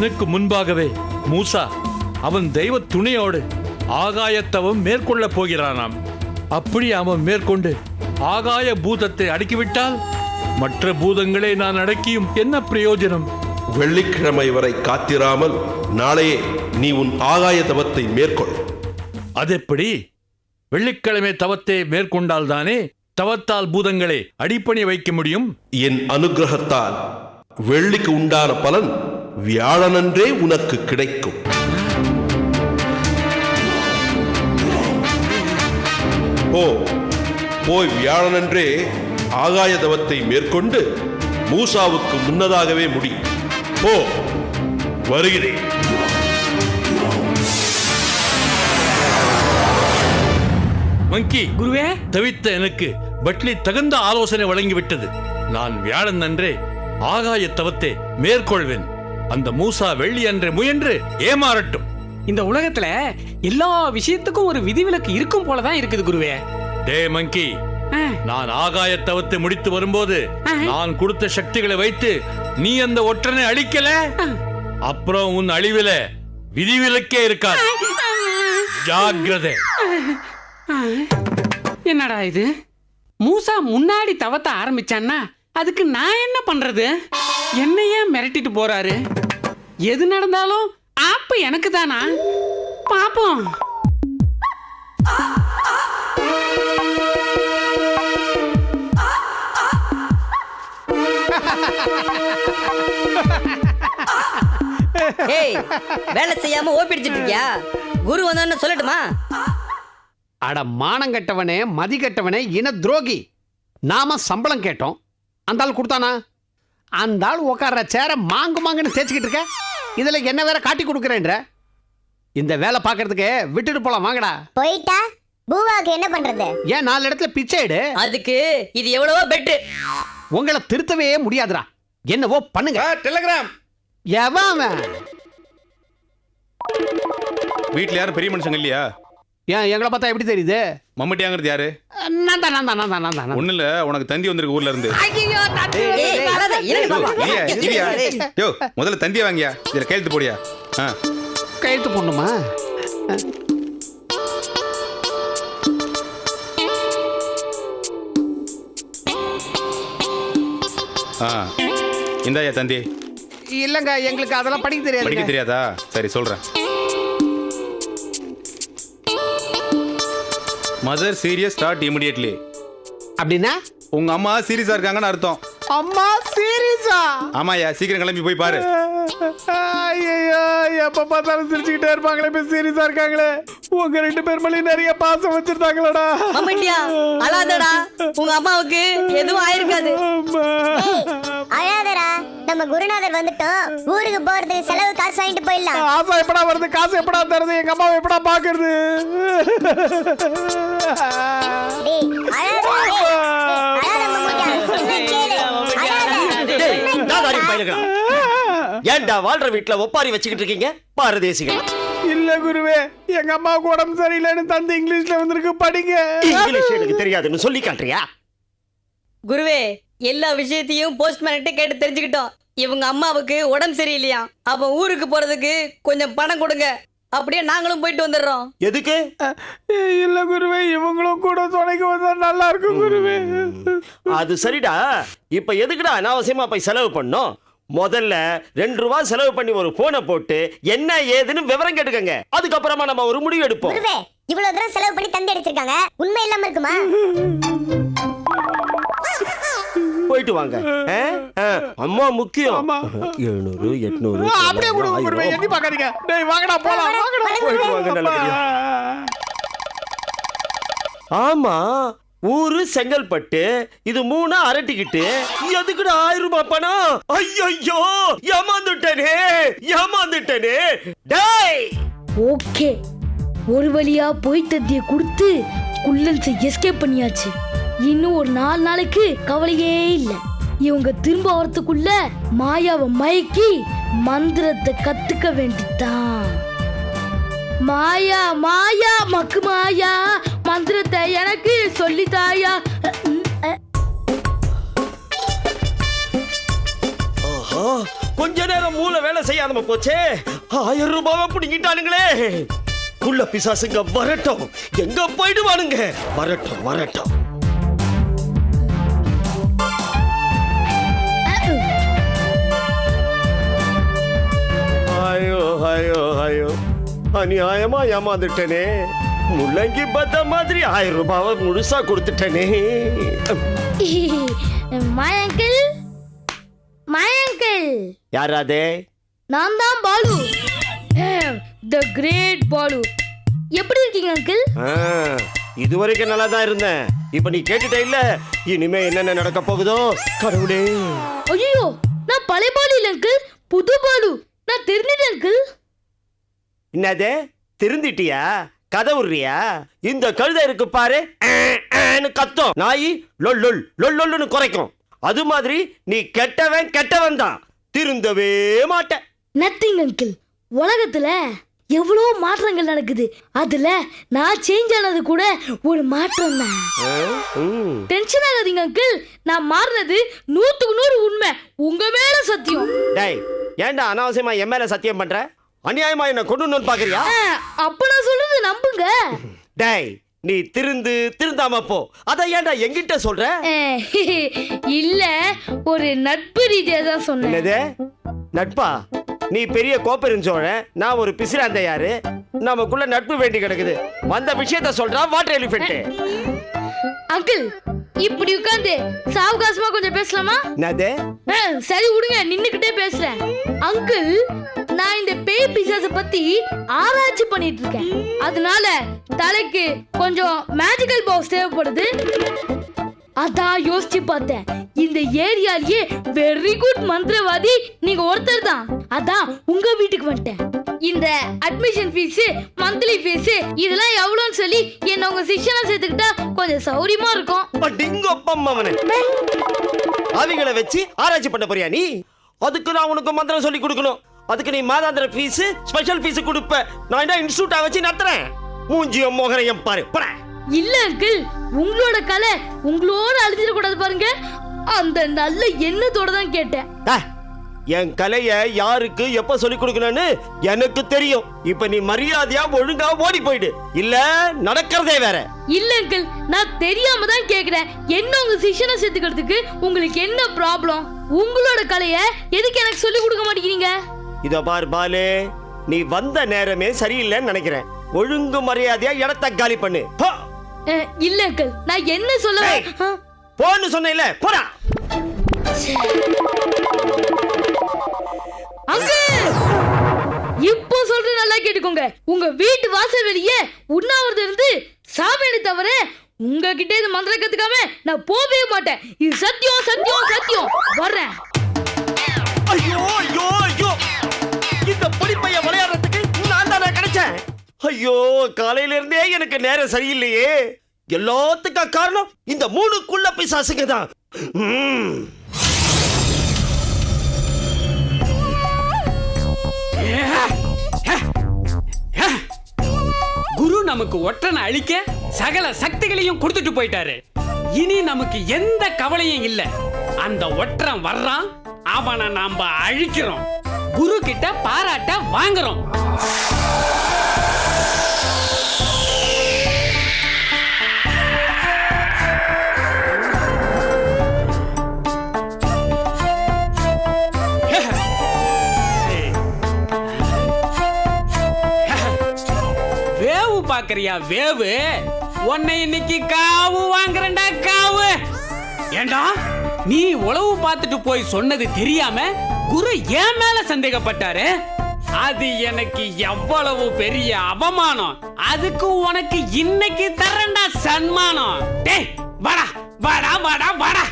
கண்ணுக்கு முன்பாகவே மூசா அவன் தெய்வ துணையோடு ஆகாயத்தவம் மேற்கொள்ளப் போகிறானாம். அப்படி அவன் மேற்கொண்டு ஆகாய பூதத்தை அடக்கிவிட்டால் மற்ற பூதங்களை நான் அடக்கியும் என்ன பிரயோஜனம்? வெள்ளிக்கிழமை வரை காத்திராமல் நாளையே நீ உன் ஆகாய தவத்தை மேற்கொள். அதெப்படி? வெள்ளிக்கிழமை தவத்தை மேற்கொண்டால் தானே தவத்தால் பூதங்களை அடிப்பணி வைக்க முடியும். என் அனுகிரகத்தால் வெள்ளிக்கு உண்டான பலன் வியாழனன்றே உனக்கு கிடைக்கும். போய் வியாழனன்றே ஆகாய தவத்தை மேற்கொண்டு மூசாவுக்கு முன்னதாகவே முடி. போ, வருகிறேன். மங்கி, குருவே, தவித்த எனக்கு பட்லி தகுந்த ஆலோசனை வழங்கிவிட்டது. நான் வியாழன் அன்றே ஆகாய தவத்தை மேற்கொள்வேன். அந்த மூசா வெள்ளி அன்றே முயன்று ஏமாறட்டும். இந்த உலகத்துல எல்லா விஷயத்துக்கும் ஒரு விதிவிலக்கு இருக்கும் போலதான் இருக்குது குருவே. டே மங்கி, நான் ஆகாய தவத்தை முடித்து வரும்போது நான் கொடுத்த சக்திகளை வைத்து நீ அந்த ஒற்றனை அழிக்கல, அப்புறம் உன் அழிவில விதிவிலக்கே இருக்காது. ஜாக்கிரதை. என்னடா இது? மூசா முன்னாடி தவத்தை ஆரம்பிச்சான்னா அதுக்கு நான் என்ன பண்றது? என்னையே மிரட்டிட்டு போறாரு. எது நடந்தாலும் ஆப்பு எனக்கு தானா? பாப்போம். ஏய், வேலை செய்யாம ஓப்பிடிச்சிட்டு இருக்கியா? குரு வந்தோன்னு சொல்லட்டுமா? அட மானங்கட்டவனே, மதி கட்டவனே, இன துரோகி. நாம சம்பளம் கேட்டோம், அந்த ஆள் கொடுத்தானா? அந்த ஆள் உட்கார்ற சேர மாங்கு மாங்குன்னு தேய்ச்சிக்கிட்டு இருக்க. இதுல என்ன வேற காட்டி கொடுக்குறேன்ற? இந்த வேலை பார்க்கறதுக்கு விட்டுட்டு போலாம், வாங்கடா. போயிட்டா பூவாக்கு என்ன பண்றது? ஏன் 4 இடத்துல பிச்சை எடு. அதுக்கு இது எவ்வளவோ பெட்டு. உங்களை திருத்தவே முடியாதுடா. என்னவோ பண்ணுங்க. டெலிகிராம். எவன் வீட்டில் யாரும் பெரிய மனுஷங்க இல்லையா? ஏன் எங்களை பார்த்தா எப்படி தெரியுது? மம்மட்டியாங்கிறது யாரு? நான் தான். ஒண்ணு இல்ல, உனக்கு தந்தி வந்திருக்கு ஊர்ல இருந்து. ஏய், வராத, இருங்க பாப்பா. யோ, முதல்ல தந்தியை வாங்கியா, இதுல கையெழுத்து போடியா. கையெழுத்து போடணுமா? இந்தாயா தந்தி. இல்லங்க, எங்களுக்கு அதெல்லாம் படிக்க தெரியாது. படிக்க தெரியாதா? சரி சொல்றேன். Mother serious start immediately. அப்படின்னா உங்க அம்மா சீரியஸா இருக்காங்கன்னு அர்த்தம். அம்மா சீரியஸா? ஆமாயா, சீக்கிரம் கிளம்பி போய் பாரு. ஐயோ, எப்ப பார்த்தாலும் சிரிச்சுக்கிட்டே இருப்பாங்களே, இப்ப சீரியஸா இருக்காங்களே. உங்க 2 பேர் மேல நிறைய பாசம் வச்சிருந்தாங்களடா. மம்மட்டியா, அழாதடா. உங்க அம்மாவுக்கு எதுவும் ஆயிருக்காது. அழாதடா. நம்ம குருநாதர் வந்துட்டோம். ஊருக்கு போறதுக்கு செலவு காசு வாங்கிட்டு போயிடலாம். ஆசை எப்படா வருது, காசு எப்படா தருது, எங்க அம்மாவை எப்படா பாக்குறது? ஏன்டா வாழ்ற வீட்டுல ஒப்பாரி வச்சுக்கிட்டு இருக்கீங்க பாரதேசிகள்? இல்ல குருவே, எங்க அம்மாவுக்கு உடம்பு சரியில்லைன்னு தந்து இங்கிலீஷ்ல வந்திருக்கு, படிங்க. இங்கிலீஷ் எனக்கு தெரியாதுன்னு சொல்லி காட்டுறியா? குருவே, எல்லா விஷயத்தையும் போஸ்ட்மேன்கிட்ட கேட்டு தெரிஞ்சுக்கிட்டோம். இவங்க அம்மாவுக்கு உடம்பு சரியில்லையா, அப்ப ஊருக்கு போறதுக்கு கொஞ்சம் பணம் கொடுங்க, அப்படியே நாங்களும் போயிட்டு வந்துடுறோம். எதுக்கு? இல்ல குருவே, இவங்களும் கூட துணைக்கு வந்தா நல்லா இருக்கும் குருவே. அது சரிடா. இப்ப எதுக்குடா அனாவசியமா போய் செலவு பண்ணோம்? முதல்ல 2 ரூபா செலவு பண்ணி ஒரு போனை போட்டு என்ன ஏதுன்னு விவரம் கேட்டுக்கங்க. அதுக்கப்புறமா நம்ம ஒரு முடிவு எடுப்போம். குருவே, இவ்வளவு தூரம் செலவு பண்ணி தந்தி அடிச்சிருக்காங்க, உண்மை இல்லாம இருக்குமா? போயிட்டு வாங்க. அம்மா முக்கியம். 700 800 அப்படியே கூட குருவே, எண்ணி பாக்காதீங்க. டேய் வாங்கடா போலாம், வாங்கடா. போயிட்டு வாங்க நல்லபடியா. ஆமா, ஊரு செங்கல்பட்டு, இது 3 அரட்டிக்கிட்டு எதுக்குடா 1000 ரூபாய் பணம்? ஐயோ, ஏமாந்துட்டனே. டேய், ஓகே, ஒரு வழியா போய் தத்திய கொடுத்து குள்ளன்ஸை எஸ்கேப் பண்ணியாச்சு. இன்னும் ஒரு 4 நாளைக்கு கவலையே இல்ல. இவங்க திரும்ப வரத்துக்குள்ள மாயாவை மயக்கி மந்திரத்தை கத்துக்க வேண்டித்தான். மாயா மாயா மக்கு மாயா, மந்திரத்தை எனக்கு சொல்லித்தாயா. ஆஹா, கொஞ்ச நேரம் மூளை வேலை செய்யாம போச்சே. 1000 ரூபாவை பிடிங்கிட்டானுங்களே. குள்ள பிசாசுங்க வரட்டும், எங்க போயிடுவானுங்க. வரட்டும் வரட்டும். ஐயோ ஐயோ ஐயோ, அநியாயமா ஏமாந்துட்டேனே. முள்ளங்கி பத்த மாதிரி 1000 ரூபாவை முழுசா கொடுத்துட்டேனே. My uncle, my uncle. யாராதே? நான் தான் பாலு, தி கிரேட் பாலு. எப்படி இருக்கீங்க அங்கிள்? இதுவரைக்கும் நல்லா தான் இருந்தேன். இப்ப நீ கேட்டுட்ட இல்ல, இனிமே என்னென்ன நடக்க போகுதோ கடவுளே. ஐயோ, நான் பழைய பாலு இல்ல அங்கிள், புது பாலு. நான் தெரிஞ்சிட்டேன் அங்கிள். என்னதே திருந்திட்டியா? கதை விடுறியா? இந்த கழுதை இருக்கு பாரு, கத்தும். நாய் லொல் லொல் லொல் லொல்லுன்னு குறைக்கும். அது மாதிரி நீ கெட்டவன் கெட்டவன் தான், திருந்தவே மாட்டேன். Nothing uncle. உலகத்துல எவ்வளோ மாற்றங்கள் நடக்குது, அதுல நான் சேஞ்ச் ஆனது கூட ஒரு மாற்றம் தான். டென்ஷன் ஆகாதீங்க அங்கிள், நான் மாறினது 100க்கு 100 உண்மை. உங்க மேல சத்தியம். டேய், ஏன்டா அனாவசியமா என் மேல சத்தியம் பண்ற? அநியாயமா என்ன கொண்டு பாக்குறியா? அப்ப நான் சொல்றது நம்புங்க. டேய், நீ திருந்தாம போ. அத ஏன்டா என்கிட்ட சொல்ற? இல்ல, ஒரு நட்பு ரீதியா தான் சொன்னேன். என்னது நட்பா? நீ பெரிய கோப்பெருஞ்சோழன், நான் ஒரு பிசிராந்தையாரு. நமக்குள்ள நட்பு வேண்டி கிடக்குது. வந்த விஷயத்த சொல்றா வாட்டர் எலிஃபென்ட். அங்கிள், இப்படி உட்கார்ந்து சாவகாசமா கொஞ்சம் பேசலாமா? என்னது? சரி விடுங்க, நின்னுக்கிட்டே பேசுறேன். அங்கிள், நான் இந்த பேய் பிசாச பத்தி ஆராய்ச்சி பண்ணிட்டு இருக்கேன். அதனால தலைக்கு கொஞ்சம் மேஜிக்கல் பாக்ஸ் தேவைப்படுது. அதான் யோசிச்சு பார்த்தேன், இந்த ஏரியாலயே வெரி குட் மந்திரவாதி நீங்க ஒருத்தர் தான். அதான் உங்க வீட்டுக்கு வந்துட்டேன். இந்த அட்மிஷன் ஃபீஸ், மந்த்லி ஃபீஸ் இதெல்லாம் எவ்வளவுன்னு சொல்லி என்ன உங்க சிஷ்யனா சேர்த்துக்கிட்டா கொஞ்சம் சௌரியமா இருக்கும். அவங்கள வச்சு ஆராய்ச்சி பண்ண போறியா நீ? அதுக்கு நான் உனக்கு மந்திரம் சொல்லி கொடுக்கணும். அதுக்கு நீ மாதாந்திர ஃபீஸ், ஸ்பெஷல் ஃபீஸ் கொடுப்ப. நான் என்ன இன்ஸ்டிடியூட்டா வச்சு நடத்துறேன்? மூஞ்சியம் மோகரையும் பாரு. இல்ல அங்கிள், உங்களோட கலை உங்களோட அழிஞ்சிட கூடாது பாருங்க. அந்த நல்ல எண்ணத்தோட தான் கேட்டேன். என் கலைய யாருக்கு எப்ப சொல்லி கொடுக்கணும்னு எனக்கு தெரியும். இப்ப நீ மரியாதையா ஒழுங்கா ஓடி போயிடு, இல்ல நடக்கிறதே வேற. இல்ல அங்கிள், நான் தெரியாம தான் கேக்குறேன். என்ன உங்க சிஷ்யனை சேர்த்துக்கிறதுக்கு உங்களுக்கு என்ன ப்ராப்ளம்? உங்களோட கலைய எதுக்கு எனக்கு சொல்லி கொடுக்க மாட்டேங்கிறீங்க? இத பார் பாலு, நீ வந்த நேரமே சரியில்லைன்னு நினைக்கிறேன். ஒழுங்கு மரியாதையா இடத்த காலி பண்ணு. இல்ல அங்கிள், நான் என்ன சொல்ல போன்னு சொன்ன போடா. அங்கிள், இப்போ சொல்ற நல்லா கேட்டுக்கோங்க. உங்க வீட்டு வாசல் வெளியே உண்ணாவிரதம் இருந்து சாமியை தவிர உங்ககிட்ட இந்த மந்திரம் கத்துக்காம நான் போகவே மாட்டேன். இது சத்தியம் சத்தியம் சத்தியம். வர்றேன். ஐயோ ஐயோ ஐயோ, இந்த பொடிப்பைய விளையாடுறதுக்கு நான் தானே கிடைச்சேன். ஐயோ, காலையில இருந்தே எனக்கு நேரம் சரியில்லையே. எல்லாத்துக்கும் காரணம் இந்த 3 குள்ள பிசாசுங்க தான். குரு நமக்கு ஒற்றனை அழிக்க சகல சக்திகளையும் கொடுத்துட்டு போயிட்டாரு. இனி நமக்கு எந்த கவலையும் இல்ல. அந்த ஒற்றன் வர்றான், அவனை நாம அழிக்கிறோம், குரு கிட்ட பாராட்ட வாங்குறோம். வேவு பாக்குறியா? வேவு உன்னை இன்னைக்கு காவு வாங்குறேன்டா, காவு. ஏண்டா, நீ உளவு பார்த்துட்டு போய் சொன்னது தெரியாம குரு ஏன் மேல சந்தேகப்பட்டாரு. அது எனக்கு எவ்வளவு பெரிய அவமானம். அதுக்கு உனக்கு இன்னைக்கு தரேன்டா சன்மானம். டேய், வாடா வாடா வாடா வாடா.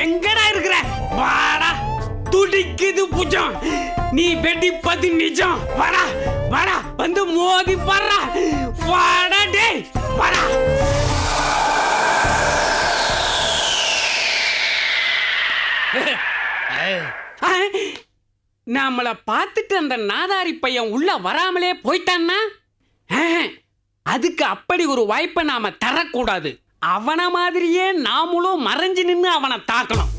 எங்கடா இருக்கிற? வாடா. துடிக்குது புஜம், நீ வெடிப்பது நிஜம். வாடா வாடா, வந்து மோதி பாடுறா. வாடா டேய், வாடா. நம்மள பார்த்துட்டு அந்த நாதாரி பையன் உள்ள வராமலே போயிட்டான்னா, அதுக்கு அப்படி ஒரு வாய்ப்பை நாம தரக்கூடாது. அவன மாதிரியே நாமளும் மறைஞ்சு நின்று அவனை தாக்கணும்.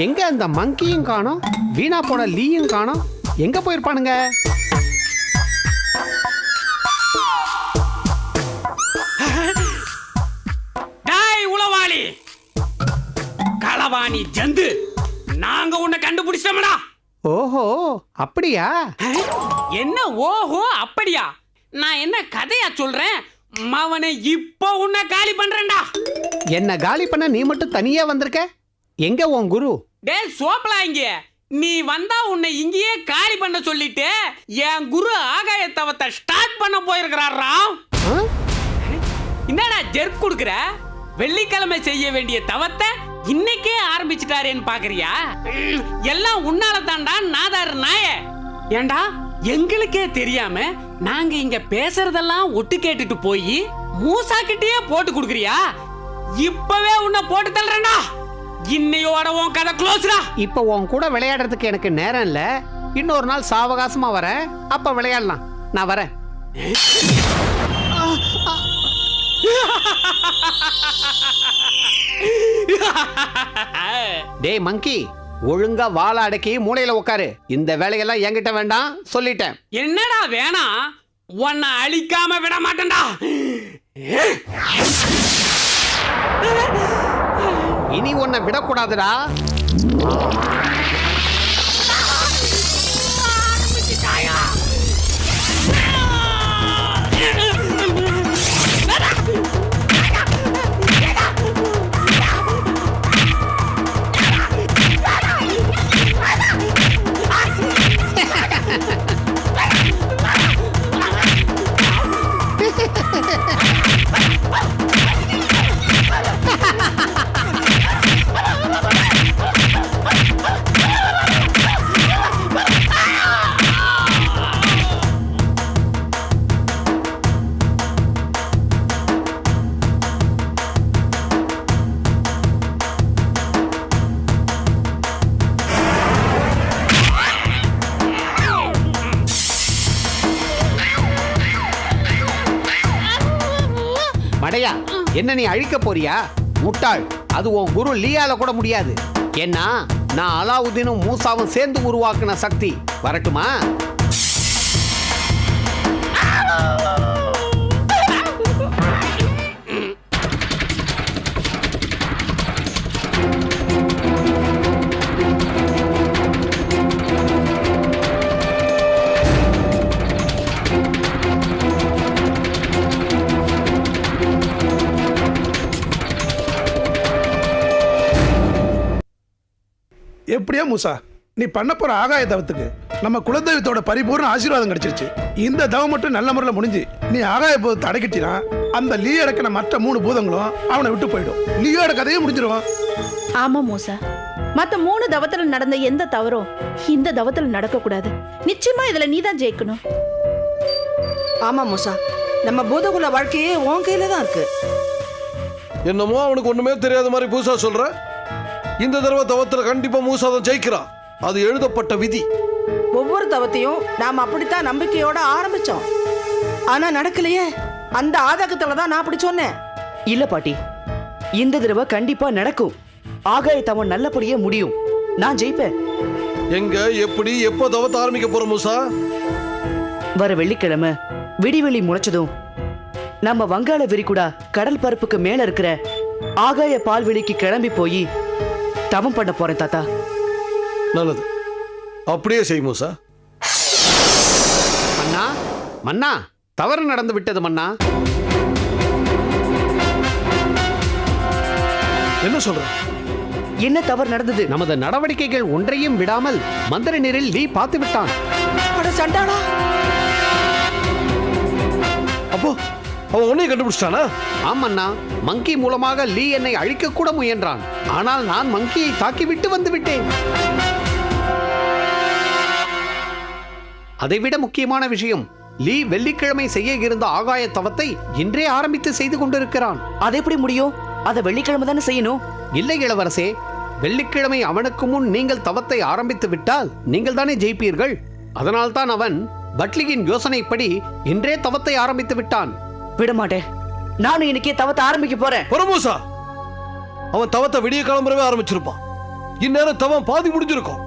எங்க அந்த மங்கியும் காணோம், வீணா போன லீயும் காணோம். எங்க போயிருப்பானுங்க? டாய் உளவாளி, களவாணி ஜந்து, நாங்க உன்னை கண்டுபிடிச்சோம்டா. ஓஹோ, அப்படியா? என்ன ஓஹோ அப்படியா? நான் என்ன கதையா சொல்றேன்? மவனை இப்போ உன்னை காலி பண்றேன்டா. என்ன காலி பண்ண நீ மட்டும் தனியா வந்திருக்க? எங்க உன் குரு? டேய் சோப்பலா, இங்க நீ வந்தா உன்னை இங்கேயே காலி பண்ண சொல்லிட்டு என் குரு ஆகாய தவத்தை ஸ்டார்ட் பண்ண போயிருக்கிறாரா. என்னடா ஜெர்க் கொடுக்குற? வெள்ளிக்கிழமை செய்ய வேண்டிய தவத்தை இன்னைக்கே ஆரம்பிச்சுட்டாரேன்னு பாக்குறியா? எல்லாம் உன்னால தான்டா நாதாரு நாய. ஏண்டா எங்களுக்கே தெரியாம நாங்க இங்க பேசுறதெல்லாம் ஒட்டு கேட்டுட்டு போய் மூசா கிட்டயே போட்டு கொடுக்குறியா? இப்பவே உன்னை போட்டு தள்ளுறேன்டா. இன்னையோட உன் கதை க்ளோஸ்டா. இப்ப உன் கூட விளையாடுறதுக்கு எனக்கு நேரம் இல்ல. இன்னொரு நாள் சாவகாசமா வரேன், அப்ப விளையாடலாம். நான் வரேன். டேய் மங்கி, ஒழுங்கா வாழை அடக்கி மூளையில உட்காரு. இந்த வேலையெல்லாம் என்கிட்ட வேண்டாம் சொல்லிட்டேன். என்னடா வேணாம்? உன்னை அழிக்காம விட மாட்டேன்டா. இனி உன்னை விடக்கூடாதுடா. மடையா, என்ன நீ அழிக்க போறியா? முட்டாள், அது உன் குரு லீயால கூட முடியாது. ஏன்னா நான் அலாவுதீனும் மூசாவும் சேர்ந்து உருவாக்குன சக்தி. வரட்டுமா? எப்படியா மூசா, நீ பண்ண போற ஆகாய தவத்துக்கு நம்ம குலதெய்வத்தோட பரிபூர்ண ஆசீர்வாதம் கிடைச்சிருச்சு. இந்த தவம் மட்டும் நல்ல முறையில் முடிஞ்சு நீ ஆகாய பூதத்தை அடக்கிட்டினா அந்த லீ அடக்கின மற்ற 3 பூதங்களும் அவனை விட்டு போயிடும். லீயோட கதையே முடிஞ்சிருவான். ஆமா மூசா, மத்த 3 தவத்துல நடந்த எந்த தவறும் இந்த தவத்துல நடக்க கூடாது. நிச்சயமா இதுல நீதான் ஜெயிக்கணும். ஆமா மூசா, நம்ம பூதகுல வாழ்க்கையே உன் கையில தான் இருக்கு. என்னமோ அவனுக்கு ஒண்ணுமே தெரியாத மாதிரி பூசா சொல்ற. இந்த தடவை தவத்துல கண்டிப்பா மூசா தான் ஜெயிக்கிறான். அது எழுதப்பட்ட விதி. ஒவ்வொரு தவத்தையும் நாம அப்படித்தான் நம்பிக்கையோட ஆரம்பிச்சோம். ஆனா நடக்கலையே. அந்த ஆதகத்துல தான் நான் அப்படி சொன்னேன். இல்ல பாட்டி, இந்த தடவை கண்டிப்பா நடக்கும். ஆகாய தவம் நல்லபடியே முடியும். நான் ஜெயிப்பேன். எங்க, எப்படி, எப்போ தவத்தை ஆரம்பிக்க போற மூசா? வர வெள்ளிக்கிழமை விடிவெளி முளைச்சதும் நம்ம வங்காள விரிகுடா கடல் பரப்புக்கு மேல இருக்கிற ஆகாய பால்வெளிக்கு கிளம்பி போய் தவம் பண்ண போறேன் தாத்தா. நல்லது, அப்படியே செய் மூசா. மன்னா, மன்னா, தவறு நடந்து விட்டது மன்னா. என்ன சொல்ற? என்ன தவறு நடந்தது? நமது நடவடிக்கைகள் ஒன்றையும் விடாமல் மந்திர நீரில் லீ பார்த்து விட்டான். அப்போ அவன் உன்னை கண்டுபிடிச்சிட்டானா? ஆமண்ணா, மங்கி மூலமாக லீ என்னை அழிக்க கூட முயன்றான். ஆனால் நான் மங்கியை தாக்கிவிட்டு வந்து விட்டேன். அதைவிட முக்கியமான விஷயம், லீ வெள்ளிக்கிழமை செய்ய இருந்த ஆகாய தவத்தை இன்றே ஆரம்பித்து செய்து கொண்டிருக்கிறான். அது எப்படி முடியும்? அதை வெள்ளிக்கிழமை தானே செய்யணும். இல்லை இளவரசே, வெள்ளிக்கிழமை அவனுக்கு முன் நீங்கள் தவத்தை ஆரம்பித்து விட்டால் நீங்கள் தானே ஜெயிப்பீர்கள். அதனால்தான் அவன் பட்லியின் யோசனைப்படி இன்றே தவத்தை ஆரம்பித்து விட்டான். விட மாட்டேன். நானும் இன்னைக்கே தவத்தை ஆரம்பிக்க போறேன். மூசா, அவன் தவத்தை விடிய கிளம்புறவே ஆரம்பிச்சிருப்பான். இந்நேரம் தவம் பாதி முடிஞ்சிருக்கும்.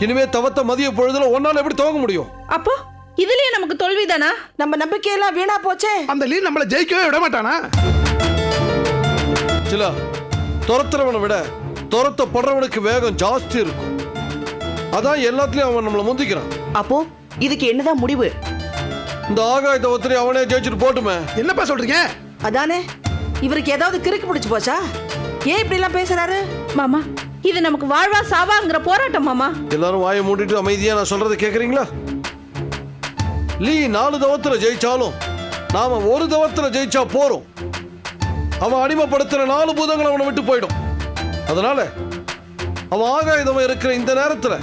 இனிமே தவத்தை மதிய பொழுதுல ஒன்னால எப்படி துவங்க முடியும்? அப்போ இதுலயே நமக்கு தோல்விதானா? நம்ம நம்பிக்கையெல்லாம் வீணா போச்சே. அந்த லீ நம்மள ஜெயிக்கவே விட மாட்டானா? சில துரத்துறவனை விட துரத்தப்படுறவனுக்கு வேகம் ஜாஸ்தி இருக்கும். அதான் எல்லாத்துலயும் அவன் நம்மளை முந்திக்கிறான். அப்போ இதுக்கு என்னதான் முடிவு? இந்த ஆகாய தவத்திலே அவனே ஜெயிச்சுட்டு போட்டுமே. என்னப்பா சொல்றீங்க? அதானே, இவருக்கு ஏதாவது கிறுக்கு பிடிச்சு போச்சா? ஏன் இப்படி எல்லாம் பேசுறாரு? மாமா, இது நமக்கு வாழ்வா சாவாங்கிற போராட்டம் மாமா. எல்லாரும் வாயை மூடிட்டு அமைதியா நான் சொல்றதை கேக்குறீங்களா? லீ 4 தவத்துல ஜெயிச்சாலும் நாம ஒரு தவத்துல ஜெயிச்சா போறோம். அவன் அடிமைப்படுத்துற 4 பூதங்கள் அவனை விட்டு போயிடும். அதனால அவன் ஆகாயதவம் இருக்கிற இந்த நேரத்துல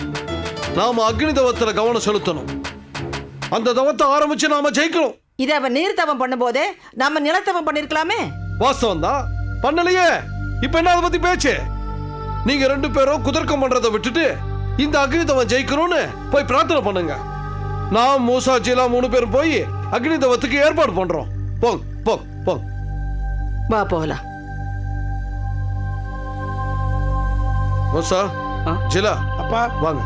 நாம அக்னி தவத்துல கவனம் செலுத்தணும். அந்த தவத்தை ஆரம்பிச்சு நாம ஜெயிக்கணும். இதை அவன் நீர் தவம் பண்ணும் போதே நம்ம நிலத்தவம் பண்ணிருக்கலாமே. வாஸ்தவம் தான், பண்ணலையே. இப்ப என்ன அதை பத்தி பேச்சு? நீங்க 2 பேரும் குதர்க்கம் பண்றதை விட்டுட்டு இந்த அக்னி தவம் ஜெயிக்கணும்னு போய் பிரார்த்தனை பண்ணுங்க. நான் மூசா ஜீலா 3 பேரும் போய் அக்னி தவத்துக்கு ஏற்பாடு பண்றோம். போங்க போங்க போங்க. வா போகலாம். மூசா ஜீலா அப்பா வாங்க.